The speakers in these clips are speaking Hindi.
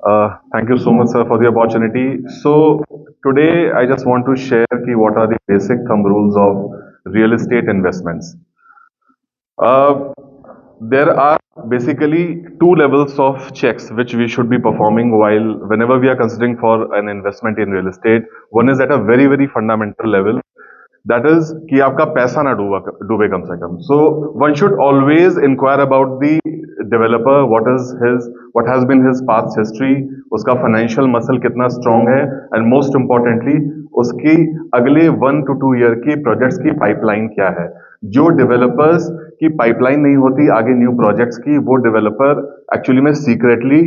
Thank you so much, sir, for the opportunity. So today I just want to share what are the basic thumb rules of real estate investments. Uh, there are basically two levels of checks which we should be performing while whenever we are considering for an investment in real estate. One is at a very fundamental level, that is कि आपका पैसा ना डूबे कम से कम. So one should always inquire about the developer, what has been his past history, उसका financial muscle कितना strong है, and most importantly उसकी अगले 1 to 2 year की projects की pipeline क्या है. जो developers की pipeline नहीं होती आगे new projects की, वो developer actually में secretly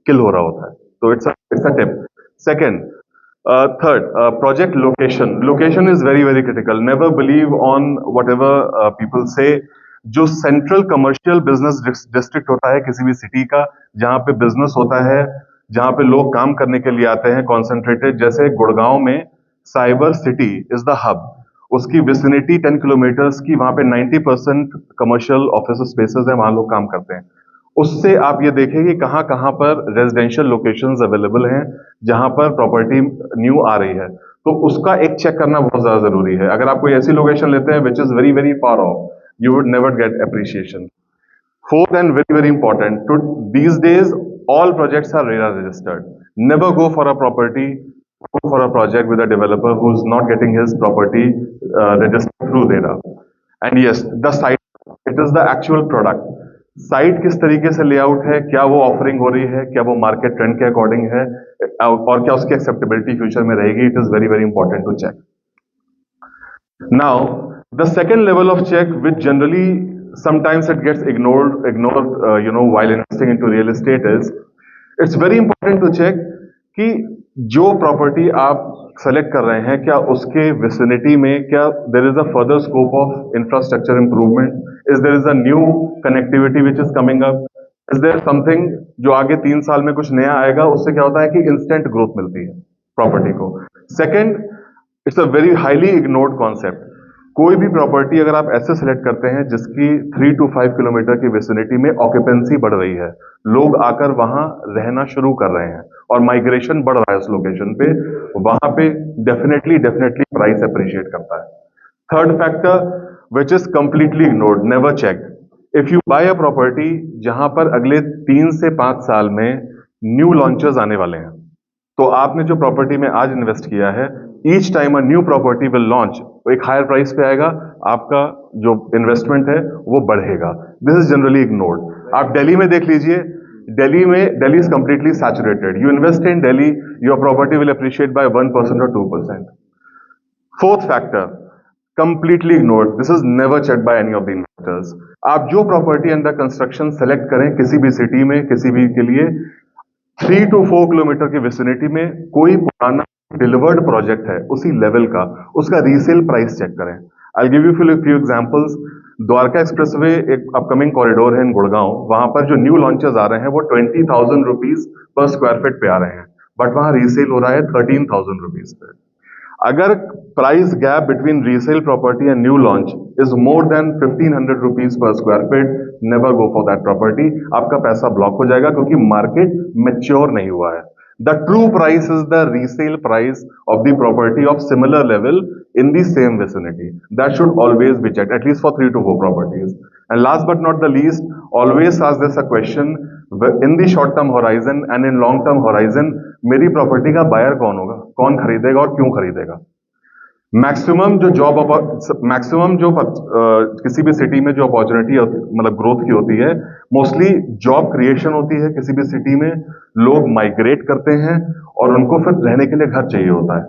kill हो रहा होता है. तो it's a tip. Second, third, project location. Location is very critical. Never believe on whatever people say. जो सेंट्रल कमर्शियल बिजनेस डिस्ट्रिक्ट होता है किसी भी सिटी का, जहां पे बिजनेस होता है, जहां पे लोग काम करने के लिए आते हैं कॉन्सेंट्रेटेड, जैसे गुड़गांव में cyber city is the hub. उसकी विसिनिटी 10 किलोमीटर्स की, वहां पे 90% कमर्शियल ऑफिस स्पेसेस है, वहां लोग काम करते हैं. उससे आप ये देखें कि कहाँ कहाँ पर रेजिडेंशियल लोकेशंस अवेलेबल हैं, जहां पर प्रॉपर्टी न्यू आ रही है. तो उसका एक चेक करना बहुत ज्यादा जरूरी है. अगर आप कोई ऐसी लोकेशन लेते हैं which is very far of, you would never get appreciation. Fourth and very important, these days all projects are RERA registered. Never go for a project with a developer who's not getting his property registered through RERA. And yes, the site, it is the actual product. Site किस तरीके से लेआउट है, क्या वो ऑफरिंग हो रही है, क्या वो मार्केट ट्रेंड के अकॉर्डिंग है, और क्या उसकी एक्सेप्टेबिलिटी फ्यूचर में रहेगी. It is very important to check. Now, the second level of check, which generally sometimes it gets ignored, while investing into real estate, is it's very important to check कि जो प्रॉपर्टी आप सेलेक्ट कर रहे हैं, क्या उसके विसिनिटी में क्या there is a further scope of infrastructure improvement, is there is a new connectivity which is coming up, is there something जो आगे 3 साल में कुछ नया आएगा, उससे क्या होता है कि इंस्टेंट ग्रोथ मिलती है प्रॉपर्टी को. Second, it's a very highly ignored concept. कोई भी प्रॉपर्टी अगर आप ऐसे सेलेक्ट करते हैं जिसकी 3 to 5 किलोमीटर की विसिनिटी में ऑक्यूपेंसी बढ़ रही है, लोग आकर वहां रहना शुरू कर रहे हैं और माइग्रेशन बढ़ रहा है उस लोकेशन पे, वहां पे डेफिनेटली प्राइस अप्रिशिएट करता है. Third factor which is completely ignored, never check. If you buy a property जहां पर अगले 3 से 5 साल में न्यू लॉन्चेस आने वाले हैं, तो आपने जो प्रॉपर्टी में आज इन्वेस्ट किया है, each time a new property will launch, एक हायर प्राइस पे आएगा, आपका जो इन्वेस्टमेंट है वो बढ़ेगा. This is generally ignored. आप दिल्ली में देख लीजिए, Delhi is completely saturated. You invest in Delhi, your property will appreciate by 1% और 2%. Fourth factor completely ignored, this is never check by any of the investors. आप जो प्रॉपर्टी अंडर कंस्ट्रक्शन सेलेक्ट करें किसी भी सिटी में, किसी भी के लिए, 3 to 4 किलोमीटर की विसिनिटी में कोई पुराना डिलीवर्ड प्रोजेक्ट है उसी लेवल का, उसका रीसेल प्राइस चेक करें. I give you few examples. Dwarka expressway एक अपकमिंग कॉरिडोर है इन गुड़गांव, वहां पर जो न्यू लॉन्चेस आ रहे हैं वो 20,000 रुपीज पर स्क्वायर फीट पे आ रहे हैं, बट वहां रीसेल हो रहा है 13,000 रुपीज पे. अगर price gap between resale property and new launch is more than 1,500 rupees per square feet, never go for that property. आपका पैसा ब्लॉक हो जाएगा क्योंकि मार्केट मेच्योर नहीं हुआ है. The true price is the resale price of the property of similar level in the same vicinity. That should always be checked, at least for 3 to 4 properties. And last but not the least, always ask this a question: in the short term horizon and in long term horizon, मेरी प्रॉपर्टी का बायर कौन होगा, कौन खरीदेगा और क्यों खरीदेगा. मैक्सिमम जो किसी भी सिटी में जो अपॉर्चुनिटी मतलब ग्रोथ की होती है, मोस्टली जॉब क्रिएशन होती है किसी भी सिटी में. लोग माइग्रेट करते हैं और उनको फिर रहने के लिए घर चाहिए होता है,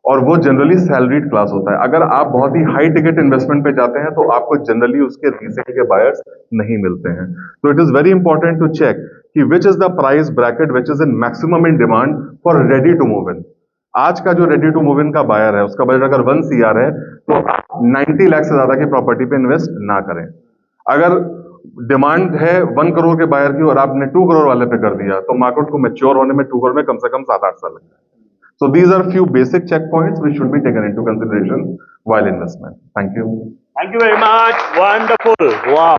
और वो जनरली सैलरीड क्लास होता है. अगर आप बहुत ही हाई टिकट इन्वेस्टमेंट पे जाते हैं तो आपको जनरली उसके रीसेल के बायर्स नहीं मिलते हैं. तो it is very important to check कि which is the price bracket which is in maximum in demand for ready to move in. आज का जो रेडी टू मूव इन का बायर है, उसका बजट अगर 1 CR है, तो 90 लाख से ज्यादा की प्रॉपर्टी पे इन्वेस्ट ना करें. अगर डिमांड है 1 करोड़ के बायर की और आपने 2 करोड़ वाले पे कर दिया, तो मार्केट को मैच्योर होने में 2 करोड़ में कम से कम 7-8 साल लगता है. So these are few basic checkpoints which should be taken into consideration while investment. Thank you. Thank you very much. Wonderful. Wow.